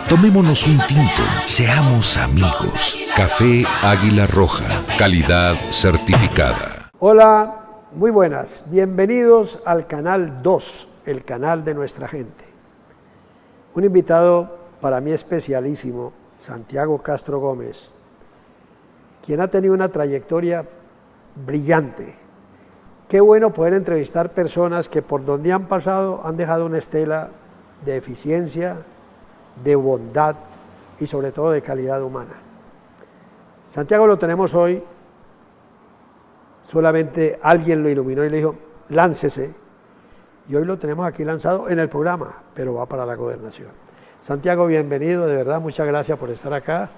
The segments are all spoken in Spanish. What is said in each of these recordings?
Tomémonos un tinto, seamos amigos. Café Águila Roja, calidad certificada. Hola, muy buenas. Bienvenidos al Canal 2, el canal de nuestra gente. Un invitado para mí especialísimo, Santiago Castro Gómez, quien ha tenido una trayectoria brillante. Qué bueno poder entrevistar personas que por donde han pasado han dejado una estela de eficiencia, de bondad y sobre todo de calidad humana. Santiago lo tenemos hoy, solamente alguien lo iluminó y le dijo, láncese, y hoy lo tenemos aquí lanzado en el programa, pero va para la gobernación. Santiago, bienvenido, de verdad, muchas gracias por estar acá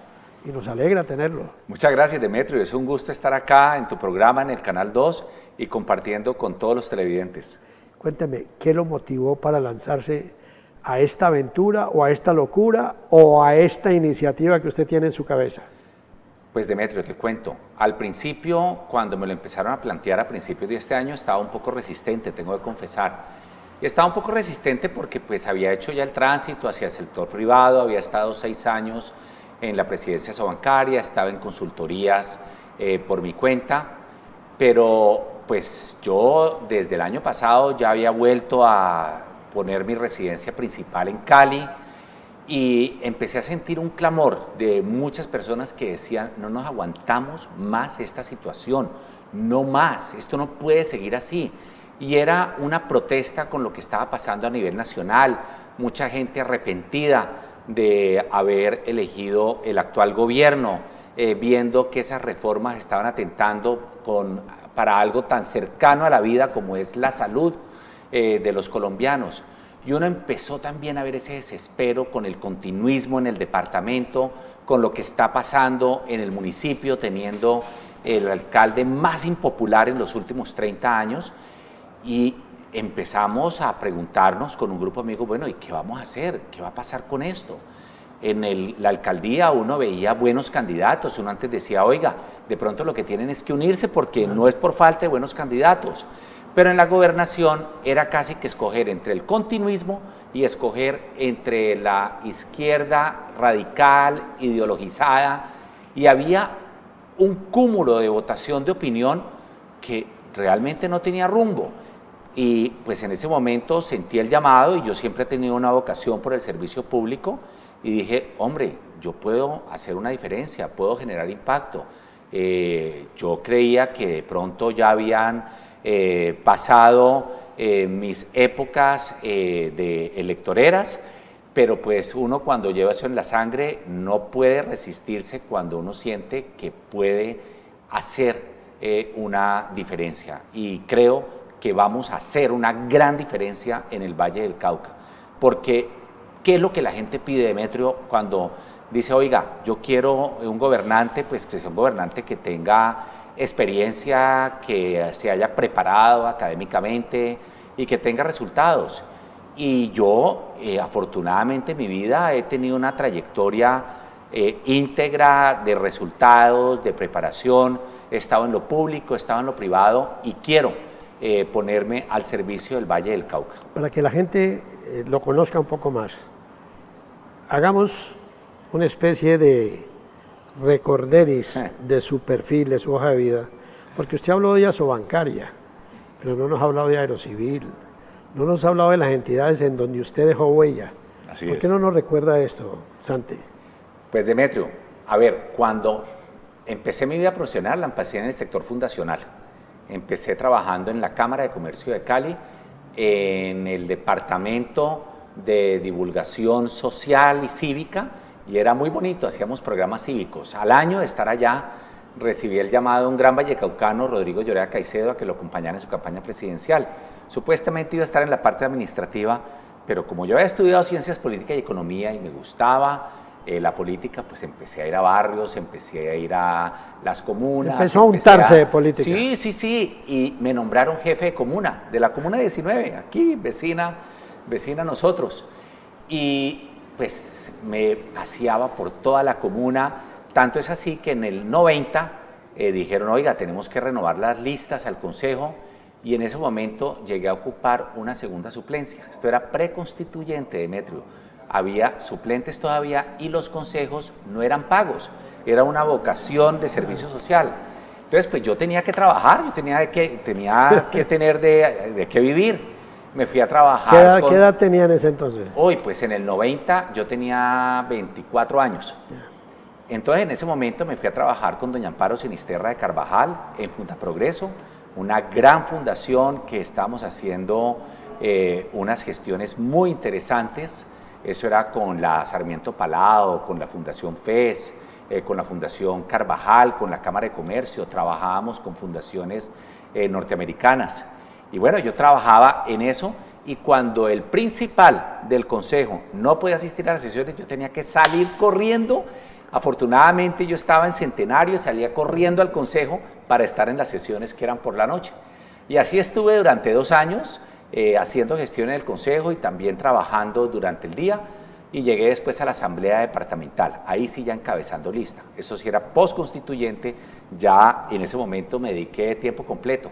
y nos alegra tenerlo. Muchas gracias, Demetrio, es un gusto estar acá en tu programa, en el Canal 2 y compartiendo con todos los televidentes. Cuénteme, ¿qué lo motivó para lanzarse a esta aventura o a esta locura o a esta iniciativa que usted tiene en su cabeza? Pues Demetrio, te cuento, al principio, cuando me lo empezaron a plantear a principios de este año, estaba un poco resistente, tengo que confesar. Y estaba un poco resistente porque pues había hecho ya el tránsito hacia el sector privado, había estado 6 años en la presidencia Sobancaria, estaba en consultorías por mi cuenta, pero pues yo desde el año pasado ya había vuelto a poner mi residencia principal en Cali y empecé a sentir un clamor de muchas personas que decían, no nos aguantamos más esta situación, no más, esto no puede seguir así. Y era una protesta con lo que estaba pasando a nivel nacional, mucha gente arrepentida de haber elegido el actual gobierno, viendo que esas reformas estaban atentando para algo tan cercano a la vida como es la salud de los colombianos. Y uno empezó también a ver ese desespero con el continuismo en el departamento, con lo que está pasando en el municipio, teniendo el alcalde más impopular en los últimos 30 años, y empezamos a preguntarnos con un grupo de amigos, bueno, ¿y qué vamos a hacer? ¿Qué va a pasar con esto? En la alcaldía uno veía buenos candidatos, uno antes decía, oiga, de pronto lo que tienen es que unirse porque no es por falta de buenos candidatos. Pero en la gobernación era casi que escoger entre el continuismo y escoger entre la izquierda radical, ideologizada, y había un cúmulo de votación de opinión que realmente no tenía rumbo. Y pues en ese momento sentí el llamado, y yo siempre he tenido una vocación por el servicio público, y dije, hombre, yo puedo hacer una diferencia, puedo generar impacto. Yo creía que de pronto ya habían pasado mis épocas de electoreras, pero pues uno cuando lleva eso en la sangre no puede resistirse cuando uno siente que puede hacer una diferencia, y creo que vamos a hacer una gran diferencia en el Valle del Cauca, porque ¿qué es lo que la gente pide, Demetrio, cuando dice, oiga, yo quiero un gobernante, pues que sea un gobernante que tenga experiencia, que se haya preparado académicamente y que tenga resultados? Y yo, afortunadamente en mi vida he tenido una trayectoria íntegra de resultados, de preparación, he estado en lo público, he estado en lo privado y quiero ponerme al servicio del Valle del Cauca. Para que la gente lo conozca un poco más, hagamos una especie de recorderis de su perfil, de su hoja de vida, porque usted habló de Sobancaria, pero no nos ha hablado de Aerocivil, no nos ha hablado de las entidades en donde usted dejó huella. Así ¿Por es. qué no nos recuerda esto, Santi? Pues Demetrio, a ver, cuando empecé mi vida profesional, la empecé en el sector fundacional. Empecé trabajando en la Cámara de Comercio de Cali, en el departamento de divulgación social y cívica, y era muy bonito, hacíamos programas cívicos. Al año de estar allá, recibí el llamado de un gran vallecaucano, Rodrigo Llorea Caicedo, a que lo acompañara en su campaña presidencial. Supuestamente iba a estar en la parte administrativa, pero como yo había estudiado Ciencias Políticas y Economía y me gustaba la política, pues empecé a ir a barrios, empecé a ir a las comunas. Empezó a untarse de política. Sí, y me nombraron jefe de comuna, de la comuna 19, aquí, vecina nosotros. Y pues me paseaba por toda la comuna, tanto es así que en el 90 dijeron, oiga, tenemos que renovar las listas al consejo, y en ese momento llegué a ocupar una segunda suplencia. Esto era preconstituyente, Demetrio. Había suplentes todavía y los consejos no eran pagos, era una vocación de servicio social. Entonces, pues yo tenía que trabajar, yo tenía que tener de qué vivir. Me fui a trabajar. ¿Qué edad tenía en ese entonces? Hoy, pues en el 90 yo tenía 24 años. Entonces, en ese momento me fui a trabajar con doña Amparo Sinisterra de Carvajal en Funda Progreso, una gran fundación que estábamos haciendo unas gestiones muy interesantes. Eso era con la Sarmiento Palado, con la Fundación FES, con la Fundación Carvajal, con la Cámara de Comercio, trabajábamos con fundaciones norteamericanas. Y bueno, yo trabajaba en eso, y cuando el principal del consejo no podía asistir a las sesiones, yo tenía que salir corriendo. Afortunadamente yo estaba en Centenario, salía corriendo al consejo para estar en las sesiones que eran por la noche. Y así estuve durante 2 años, haciendo gestión en el consejo y también trabajando durante el día, y llegué después a la asamblea departamental, ahí sí ya encabezando lista. Eso sí era postconstituyente, ya en ese momento me dediqué de tiempo completo.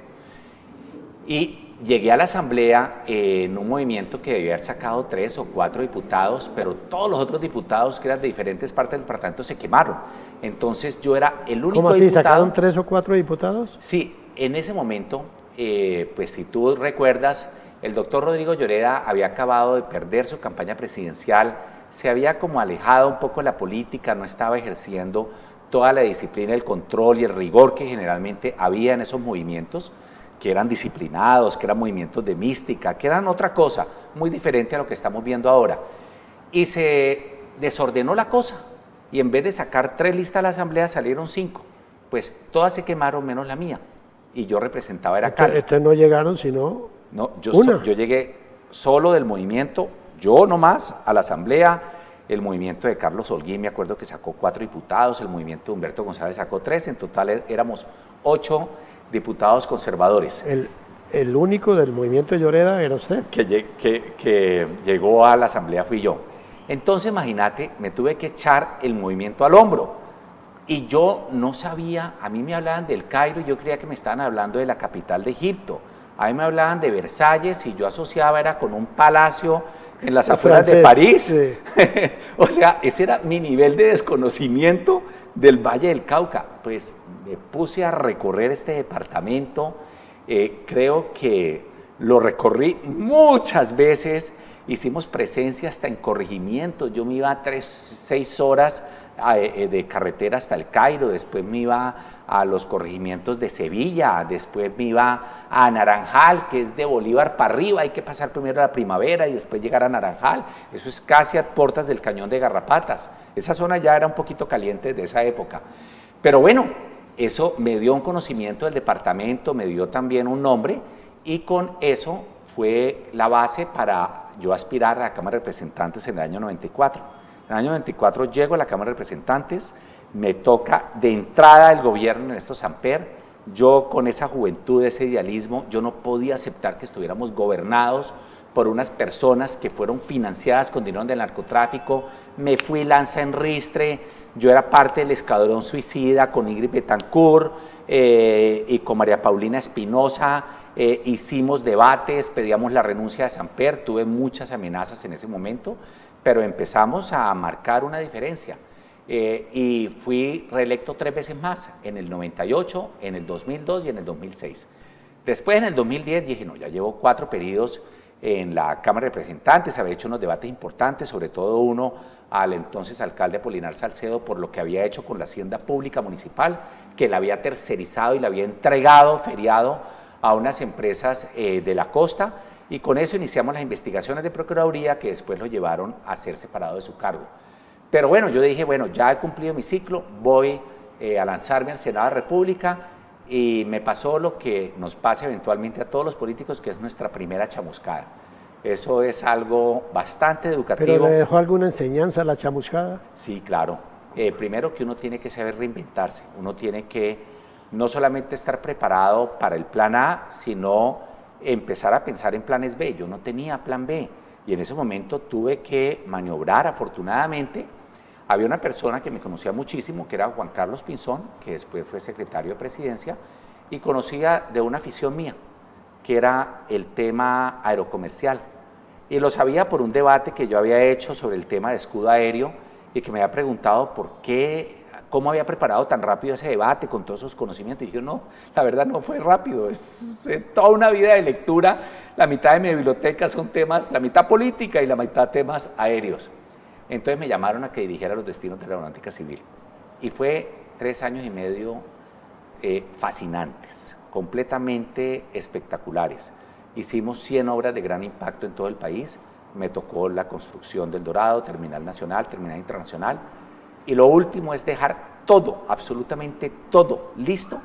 Y llegué a la asamblea en un movimiento que debía haber sacado 3 o 4 diputados, pero todos los otros diputados que eran de diferentes partes del departamento se quemaron. Entonces yo era el único ¿Cómo así? diputado. ¿Sacaron 3 o 4 diputados? Sí, en ese momento, pues si tú recuerdas, el doctor Rodrigo Lloreda había acabado de perder su campaña presidencial, se había como alejado un poco de la política, no estaba ejerciendo toda la disciplina, el control y el rigor que generalmente había en esos movimientos, que eran disciplinados, que eran movimientos de mística, que eran otra cosa, muy diferente a lo que estamos viendo ahora. Y se desordenó la cosa, y en vez de sacar 3 listas a la asamblea, salieron 5. Pues todas se quemaron menos la mía, y yo representaba era Cali. Estos no llegaron sino No, yo una. llegué solo del movimiento, yo nomás, a la asamblea. El movimiento de Carlos Holguín, me acuerdo que sacó 4 diputados, el movimiento de Humberto González sacó 3, en total éramos 8 diputados conservadores. El único del movimiento de Lloreda era usted. Que llegó a la asamblea fui yo. Entonces, imagínate, me tuve que echar el movimiento al hombro. Y yo no sabía, a mí me hablaban del Cairo y yo creía que me estaban hablando de la capital de Egipto. A mí me hablaban de Versalles y yo asociaba era con un palacio en las afueras de París. Sí. O sea, ese era mi nivel de desconocimiento del Valle del Cauca. Pues me puse a recorrer este departamento, creo que lo recorrí muchas veces, hicimos presencia hasta en corregimientos, yo me iba a 6 horas de carretera hasta el Cairo, después me iba a los corregimientos de Sevilla, después me iba a Naranjal, que es de Bolívar para arriba, hay que pasar primero a la Primavera y después llegar a Naranjal, eso es casi a puertas del Cañón de Garrapatas, esa zona ya era un poquito caliente de esa época, pero bueno, eso me dio un conocimiento del departamento, me dio también un nombre, y con eso fue la base para yo aspirar a la Cámara de Representantes en el año 94. En el año 94 llego a la Cámara de Representantes, me toca de entrada el gobierno Ernesto Samper. Yo con esa juventud, ese idealismo, yo no podía aceptar que estuviéramos gobernados por unas personas que fueron financiadas con dinero del narcotráfico. Me fui lanza en ristre, yo era parte del escuadrón suicida con Ingrid Betancourt y con María Paulina Espinosa. Hicimos debates, pedíamos la renuncia de Samper, tuve muchas amenazas en ese momento, pero empezamos a marcar una diferencia. Y fui reelecto 3 veces más, en el 98, en el 2002 y en el 2006. Después, en el 2010, dije, no, ya llevo 4 periodos en la Cámara de Representantes, había hecho unos debates importantes, sobre todo uno al entonces alcalde Apolinar Salcedo por lo que había hecho con la Hacienda Pública Municipal, que la había tercerizado y la había entregado, feriado a unas empresas de la costa, y con eso iniciamos las investigaciones de Procuraduría que después lo llevaron a ser separado de su cargo. Pero bueno, yo dije, bueno, ya he cumplido mi ciclo, voy a lanzarme al Senado de la República, y me pasó lo que nos pasa eventualmente a todos los políticos, que es nuestra primera chamuscada. Eso es algo bastante educativo. ¿Pero le dejó alguna enseñanza la chamuscada? Sí, claro. Primero que uno tiene que saber reinventarse, uno tiene que no solamente estar preparado para el plan A, sino empezar a pensar en planes B. Yo no tenía plan B y en ese momento tuve que maniobrar. Afortunadamente, había una persona que me conocía muchísimo, que era Juan Carlos Pinzón, que después fue secretario de Presidencia, y conocía de una afición mía, que era el tema aerocomercial. Y lo sabía por un debate que yo había hecho sobre el tema de escudo aéreo y que me había preguntado por qué, cómo había preparado tan rápido ese debate con todos esos conocimientos. Y yo, no, la verdad no fue rápido, es toda una vida de lectura. La mitad de mi biblioteca son temas, la mitad política y la mitad temas aéreos. Entonces me llamaron a que dirigiera los destinos de la aeronáutica civil. Y fue 3 años y medio fascinantes, completamente espectaculares. Hicimos 100 obras de gran impacto en todo el país. Me tocó la construcción del Dorado, Terminal Nacional, Terminal Internacional. Y lo último es dejar todo, absolutamente todo, listo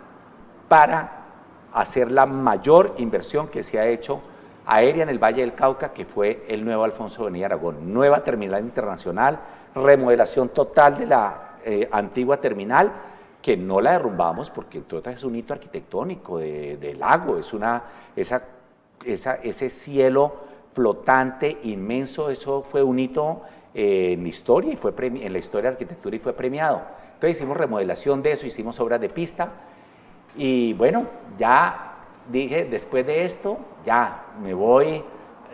para hacer la mayor inversión que se ha hecho aérea en el Valle del Cauca, que fue el nuevo Alfonso Bonilla Aragón. Nueva Terminal Internacional, remodelación total de la antigua terminal, que no la derrumbamos porque entre otras es un hito arquitectónico del lago, es ese cielo flotante, inmenso. Eso fue un hito en la historia, en la historia de arquitectura, y fue premiado. Entonces hicimos remodelación de eso, hicimos obras de pista, y bueno, ya dije, después de esto, ya me voy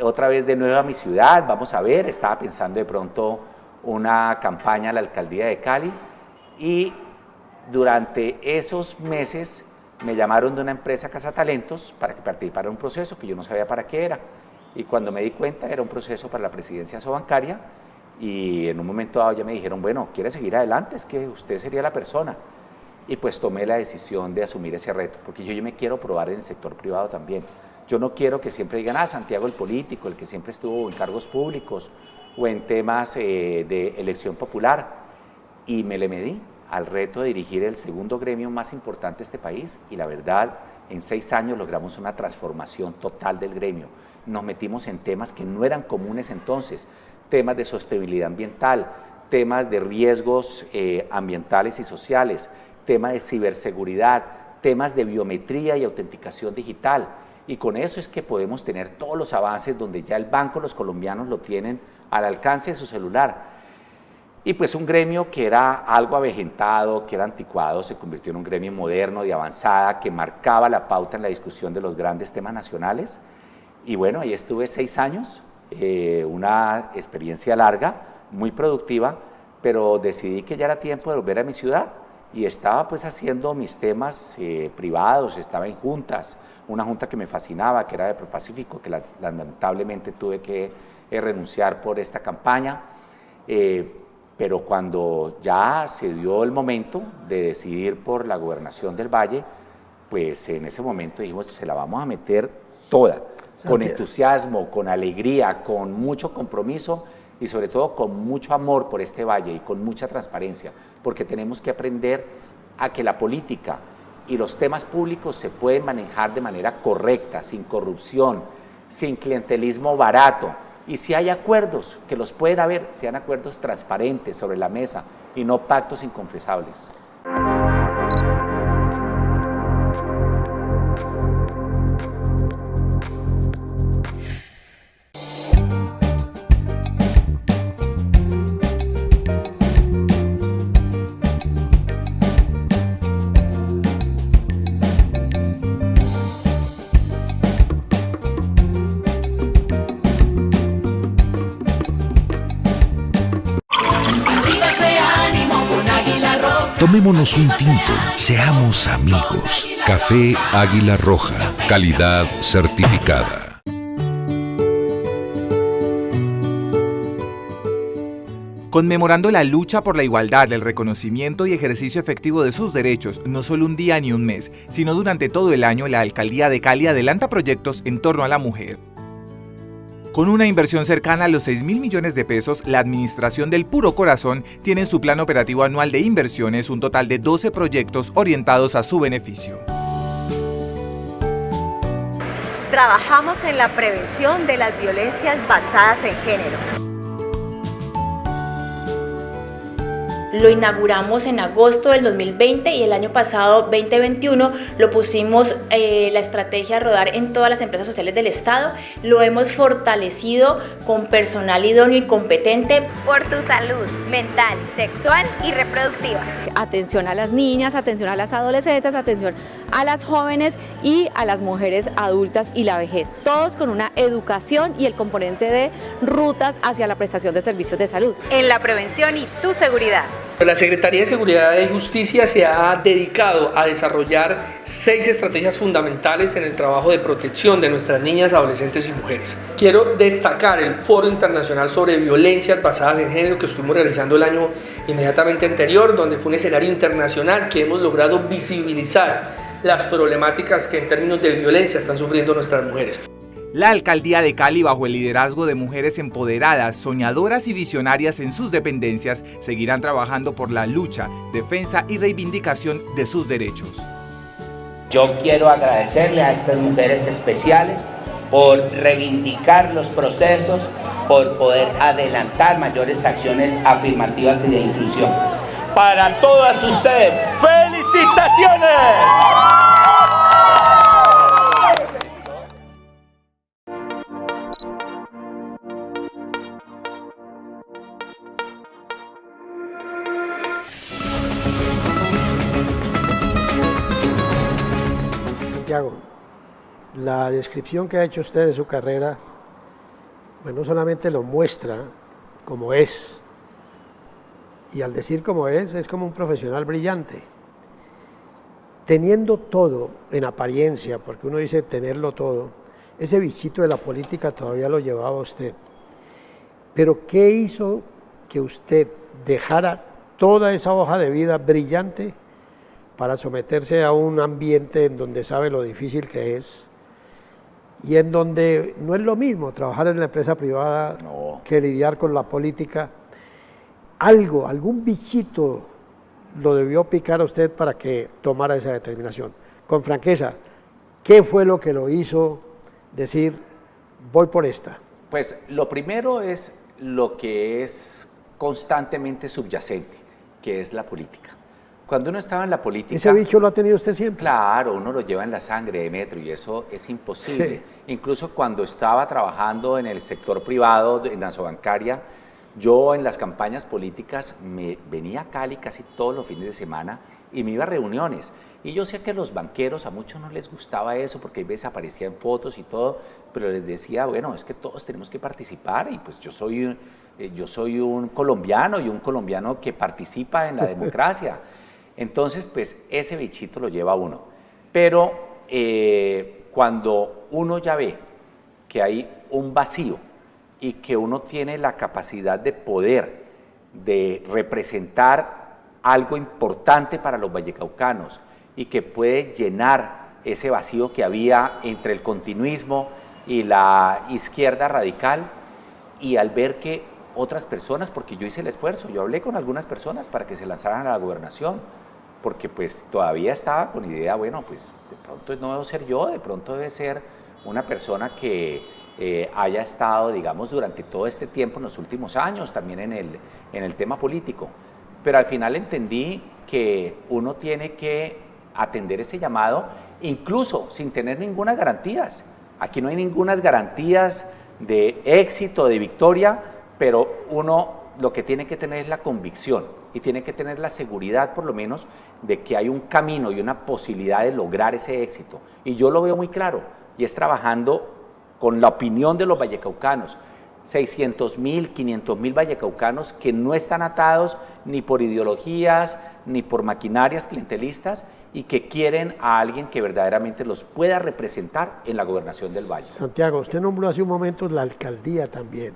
otra vez de nuevo a mi ciudad, vamos a ver, estaba pensando de pronto una campaña a la alcaldía de Cali, y durante esos meses me llamaron de una empresa Cazatalentos para que participara en un proceso que yo no sabía para qué era. Y cuando me di cuenta, era un proceso para la presidencia Sobancaria, y en un momento dado ya me dijeron, bueno, ¿quiere seguir adelante? Es que usted sería la persona. Y pues tomé la decisión de asumir ese reto, porque yo me quiero probar en el sector privado también. Yo no quiero que siempre digan, Santiago el político, el que siempre estuvo en cargos públicos o en temas de elección popular. Y me le medí al reto de dirigir el segundo gremio más importante de este país, y la verdad, en 6 años logramos una transformación total del gremio. Nos metimos en temas que no eran comunes entonces, temas de sostenibilidad ambiental, temas de riesgos ambientales y sociales, temas de ciberseguridad, temas de biometría y autenticación digital. Y con eso es que podemos tener todos los avances donde ya el banco, los colombianos lo tienen al alcance de su celular. Y pues un gremio que era algo avejentado, que era anticuado, se convirtió en un gremio moderno, de avanzada, que marcaba la pauta en la discusión de los grandes temas nacionales. Y bueno, ahí estuve 6 años, una experiencia larga, muy productiva, pero decidí que ya era tiempo de volver a mi ciudad, y estaba pues haciendo mis temas privados, estaba en juntas, una junta que me fascinaba, que era de Propacífico, que lamentablemente tuve que renunciar por esta campaña, pero cuando ya se dio el momento de decidir por la gobernación del Valle, pues en ese momento dijimos, se la vamos a meter toda, con entusiasmo, con alegría, con mucho compromiso y sobre todo con mucho amor por este valle y con mucha transparencia, porque tenemos que aprender a que la política y los temas públicos se pueden manejar de manera correcta, sin corrupción, sin clientelismo barato, y si hay acuerdos, que los pueden haber, sean acuerdos transparentes sobre la mesa y no pactos inconfesables. Tomémonos un tinto, seamos amigos. Café Águila Roja, calidad certificada. Conmemorando la lucha por la igualdad, el reconocimiento y ejercicio efectivo de sus derechos, no solo un día ni un mes, sino durante todo el año, la Alcaldía de Cali adelanta proyectos en torno a la mujer. Con una inversión cercana a los 6.000 millones de pesos, la Administración del Puro Corazón tiene en su plan operativo anual de inversiones un total de 12 proyectos orientados a su beneficio. trabajamos en la prevención de las violencias basadas en género. Lo inauguramos en agosto del 2020 y el año pasado, 2021, lo pusimos la estrategia a rodar en todas las empresas sociales del Estado. Lo hemos fortalecido con personal idóneo y competente. Por tu salud mental, sexual y reproductiva. Atención a las niñas, atención a las adolescentes, atención a las jóvenes y a las mujeres adultas y la vejez. Todos con una educación y el componente de rutas hacia la prestación de servicios de salud. En la prevención y tu seguridad. La Secretaría de Seguridad y Justicia se ha dedicado a desarrollar 6 estrategias fundamentales en el trabajo de protección de nuestras niñas, adolescentes y mujeres. Quiero destacar el Foro Internacional sobre Violencias Basadas en Género que estuvimos realizando el año inmediatamente anterior, donde fue un escenario internacional que hemos logrado visibilizar las problemáticas que en términos de violencia están sufriendo nuestras mujeres. La Alcaldía de Cali, bajo el liderazgo de mujeres empoderadas, soñadoras y visionarias en sus dependencias, seguirán trabajando por la lucha, defensa y reivindicación de sus derechos. Yo quiero agradecerle a estas mujeres especiales por reivindicar los procesos, por poder adelantar mayores acciones afirmativas y de inclusión. Para todas ustedes, ¡felicitaciones! Santiago, la descripción que ha hecho usted de su carrera, pues no solamente lo muestra como es, y al decir como es como un profesional brillante. Teniendo todo en apariencia, porque uno dice tenerlo todo, ese bichito de la política todavía lo llevaba usted. Pero ¿qué hizo que usted dejara toda esa hoja de vida brillante para someterse a un ambiente en donde sabe lo difícil que es y en donde no es lo mismo trabajar en la empresa privada que lidiar con la política? Algún bichito lo debió picar a usted para que tomara esa determinación. Con franqueza, ¿qué fue lo que lo hizo decir, voy por esta? Pues lo primero es lo que es constantemente subyacente, que es la política. Cuando uno estaba en la política... ¿Ese bicho lo ha tenido usted siempre? Claro, uno lo lleva en la sangre, Demetrio, y eso es imposible. Sí. Incluso cuando estaba trabajando en el sector privado, en la bancaria, yo en las campañas políticas me venía a Cali casi todos los fines de semana y me iba a reuniones. Y yo sé que los banqueros a muchos no les gustaba eso porque a veces aparecían fotos y todo, pero les decía, bueno, es que todos tenemos que participar y pues yo soy un colombiano y un colombiano que participa en la democracia. Entonces, pues ese bichito lo lleva uno. Pero cuando uno ya ve que hay un vacío y que uno tiene la capacidad de poder, de representar algo importante para los vallecaucanos y que puede llenar ese vacío que había entre el continuismo y la izquierda radical, y al ver que otras personas, porque yo hice el esfuerzo, yo hablé con algunas personas para que se lanzaran a la gobernación, porque pues todavía estaba con idea, bueno, pues de pronto no debo ser yo, de pronto debe ser una persona que haya estado, digamos, durante todo este tiempo, en los últimos años, también en el tema político. Pero al final entendí que uno tiene que atender ese llamado, incluso sin tener ninguna garantías. Aquí no hay ninguna garantías de éxito, de victoria, pero uno lo que tiene que tener es la convicción y tiene que tener la seguridad, por lo menos, de que hay un camino y una posibilidad de lograr ese éxito. Y yo lo veo muy claro, y es trabajando con la opinión de los vallecaucanos, 600.000, 500.000 vallecaucanos que no están atados ni por ideologías, ni por maquinarias clientelistas, y que quieren a alguien que verdaderamente los pueda representar en la gobernación del Valle. Santiago, usted nombró hace un momento la alcaldía también.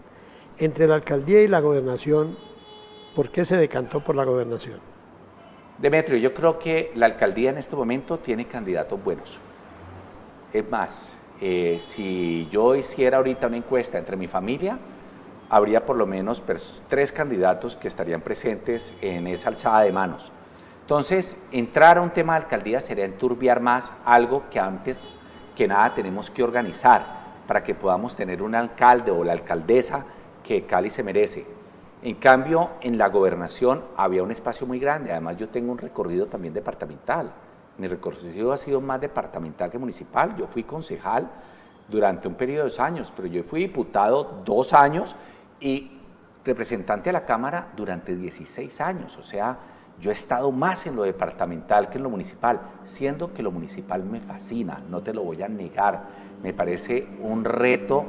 Entre la alcaldía y la gobernación, ¿por qué se decantó por la gobernación? Demetrio, yo creo que la alcaldía en este momento tiene candidatos buenos. Es más, si yo hiciera ahorita una encuesta entre mi familia, habría por lo menos 3 candidatos que estarían presentes en esa alzada de manos. Entonces, entrar a un tema de alcaldía sería enturbiar más algo que antes que nada tenemos que organizar para que podamos tener un alcalde o la alcaldesa que Cali se merece. En cambio, en la gobernación había un espacio muy grande, además yo tengo un recorrido también departamental. Mi recorrido ha sido más departamental que municipal. Yo fui concejal durante un periodo de 2 años, pero yo fui diputado 2 años y representante a la Cámara durante 16 años. O sea, yo he estado más en lo departamental que en lo municipal, siendo que lo municipal me fascina, no te lo voy a negar. Me parece un reto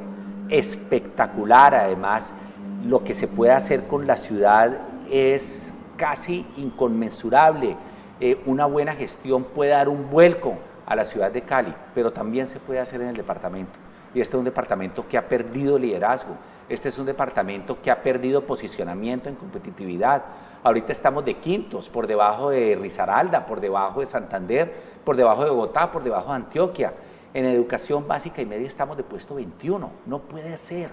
espectacular. Además, lo que se puede hacer con la ciudad es casi inconmensurable. Una buena gestión puede dar un vuelco a la ciudad de Cali, pero también se puede hacer en el departamento. Y este es un departamento que ha perdido liderazgo, este es un departamento que ha perdido posicionamiento en competitividad. Ahorita estamos de quintos, por debajo de Risaralda, por debajo de Santander, por debajo de Bogotá, por debajo de Antioquia. En educación básica y media estamos de puesto 21, no puede ser.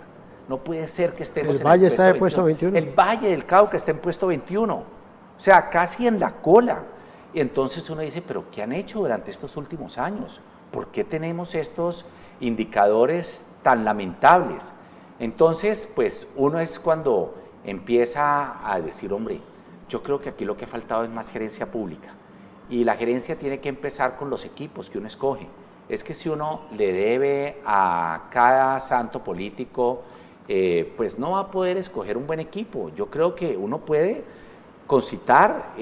No puede ser que estemos en el Valle está de puesto 21. El Valle del Cauca está en puesto 21, o sea, casi en la cola. Y entonces uno dice, ¿pero qué han hecho durante estos últimos años? ¿Por qué tenemos estos indicadores tan lamentables? Entonces, pues uno es cuando empieza a decir, hombre, yo creo que aquí lo que ha faltado es más gerencia pública. Y la gerencia tiene que empezar con los equipos que uno escoge. Es que si uno le debe a cada santo político, pues no va a poder escoger un buen equipo. Yo creo que uno puede concitar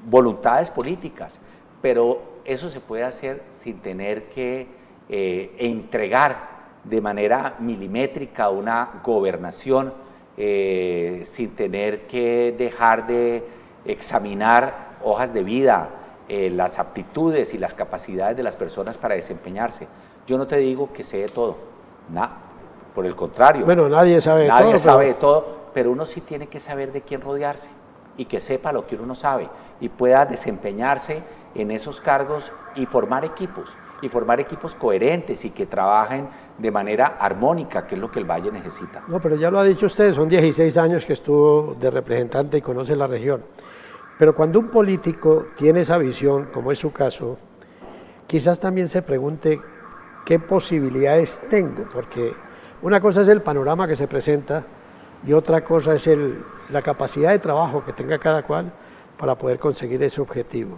voluntades políticas, pero eso se puede hacer sin tener que entregar de manera milimétrica una gobernación, sin tener que dejar de examinar hojas de vida, las aptitudes y las capacidades de las personas para desempeñarse. Yo no te digo que sé de todo, por el contrario. Bueno, nadie sabe de todo. Nadie sabe de todo, pero uno sí tiene que saber de quién rodearse y que sepa lo que uno no sabe y pueda desempeñarse en esos cargos y formar equipos coherentes y que trabajen de manera armónica, que es lo que el Valle necesita. No, pero ya lo ha dicho usted, son 16 años que estuvo de representante y conoce la región. Pero cuando un político tiene esa visión, como es su caso, quizás también se pregunte qué posibilidades tengo, porque una cosa es el panorama que se presenta y otra cosa es la capacidad de trabajo que tenga cada cual para poder conseguir ese objetivo.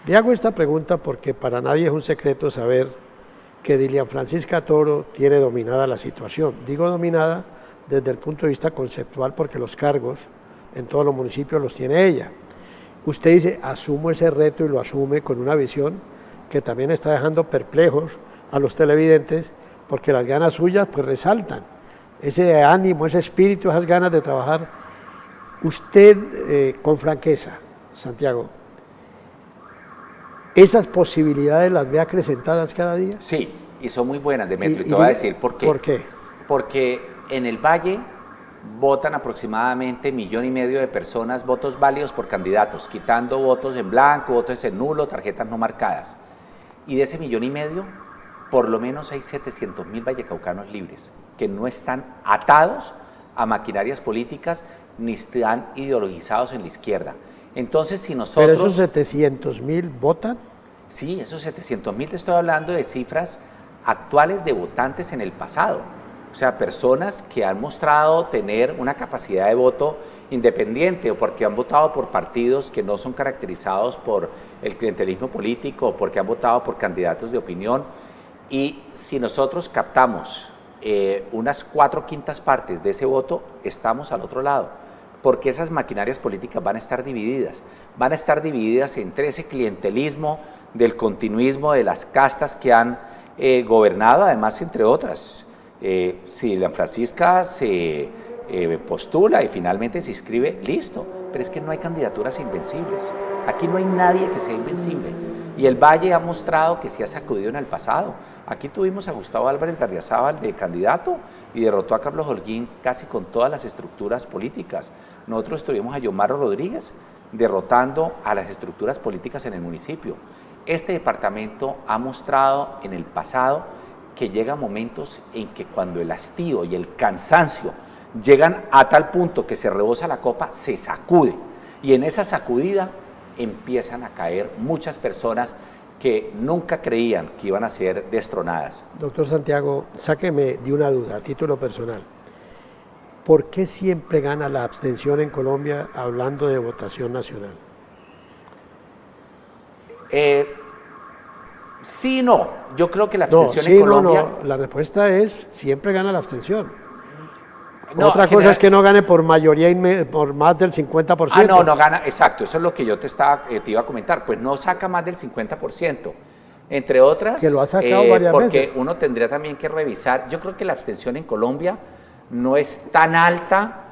Le hago esta pregunta porque para nadie es un secreto saber que Dilian Francisca Toro tiene dominada la situación. Digo dominada desde el punto de vista conceptual porque los cargos en todos los municipios los tiene ella. Usted dice, asumo ese reto y lo asume con una visión que también está dejando perplejos a los televidentes porque las ganas suyas pues resaltan. Ese ánimo, ese espíritu, esas ganas de trabajar. Usted, con franqueza, Santiago, ¿esas posibilidades las ve acrecentadas cada día? Sí, y son muy buenas, Demetrio, y te voy a decir por qué. ¿Por qué? Porque en el Valle votan aproximadamente 1,5 millones de personas, votos válidos por candidatos, quitando votos en blanco, votos en nulo, tarjetas no marcadas. Y de ese 1,5 millones, por lo menos hay 700.000 vallecaucanos libres, que no están atados a maquinarias políticas ni están ideologizados en la izquierda. Entonces, si nosotros... ¿Pero esos 700.000 votan? Sí, esos 700.000, te estoy hablando de cifras actuales de votantes en el pasado. O sea, personas que han mostrado tener una capacidad de voto independiente o porque han votado por partidos que no son caracterizados por el clientelismo político o porque han votado por candidatos de opinión. Y si nosotros captamos unas 4/5 partes de ese voto, estamos al otro lado, porque esas maquinarias políticas van a estar divididas entre ese clientelismo del continuismo de las castas que han gobernado, además entre otras. Si la Francisca se postula y finalmente se inscribe, listo, pero es que no hay candidaturas invencibles, aquí no hay nadie que sea invencible, y el Valle ha mostrado que se ha sacudido en el pasado. Aquí tuvimos a Gustavo Álvarez Gardiazabal de candidato y derrotó a Carlos Holguín casi con todas las estructuras políticas. Nosotros tuvimos a Yomarro Rodríguez derrotando a las estructuras políticas en el municipio. Este departamento ha mostrado en el pasado que llega momentos en que cuando el hastío y el cansancio llegan a tal punto que se rebosa la copa, se sacude. Y en esa sacudida empiezan a caer muchas personas que nunca creían que iban a ser destronadas. Doctor Santiago, sáqueme de una duda a título personal. ¿Por qué siempre gana la abstención en Colombia hablando de votación nacional? Sí, no. Yo creo que la abstención en Colombia... La respuesta es siempre gana la abstención. No, Otra cosa es que no gane por mayoría, por más del 50%. No gana, exacto, eso es lo que yo te iba a comentar, pues no saca más del 50%, entre otras, que lo ha sacado varias porque veces. Uno tendría también que revisar, yo creo que la abstención en Colombia no es tan alta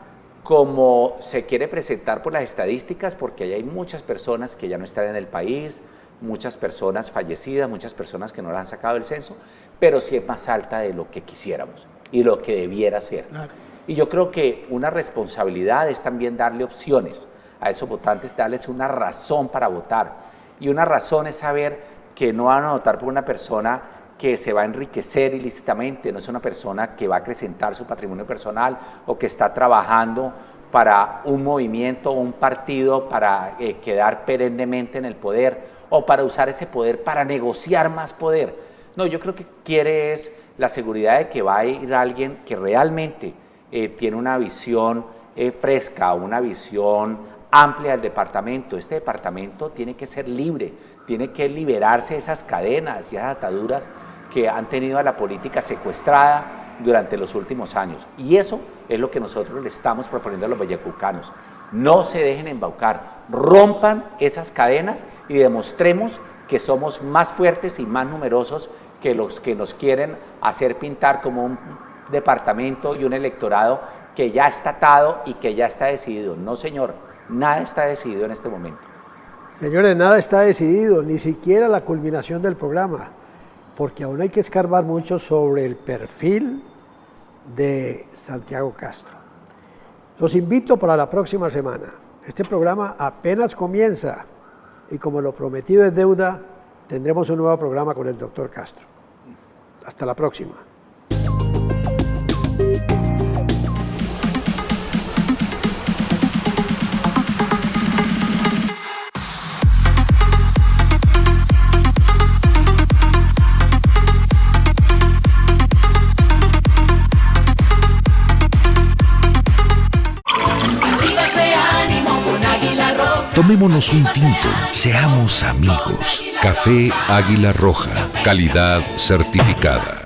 como se quiere presentar por las estadísticas, porque ahí hay muchas personas que ya no están en el país, muchas personas fallecidas, muchas personas que no la han sacado del censo, pero sí es más alta de lo que quisiéramos y lo que debiera ser. Claro. Y yo creo que una responsabilidad es también darle opciones a esos votantes, darles una razón para votar. Y una razón es saber que no van a votar por una persona que se va a enriquecer ilícitamente, no es una persona que va a acrecentar su patrimonio personal o que está trabajando para un movimiento o un partido para quedar perennemente en el poder o para usar ese poder para negociar más poder. No, yo creo que quiere es la seguridad de que va a ir alguien que realmente tiene una visión fresca, una visión amplia del departamento. Este departamento tiene que ser libre, tiene que liberarse de esas cadenas y esas ataduras que han tenido a la política secuestrada durante los últimos años. Y eso es lo que nosotros le estamos proponiendo a los vallecucanos. No se dejen embaucar, rompan esas cadenas y demostremos que somos más fuertes y más numerosos que los que nos quieren hacer pintar como un departamento y un electorado que ya está atado y que ya está decidido. No, señor, nada está decidido en este momento. Señores, nada está decidido, ni siquiera la culminación del programa, porque aún hay que escarbar mucho sobre el perfil de Santiago Castro. Los invito para la próxima semana. Este programa apenas comienza y como lo prometido es deuda, tendremos un nuevo programa con el doctor Castro. Hasta la próxima. Tomémonos un tinto, seamos amigos. Café Águila Roja, calidad certificada.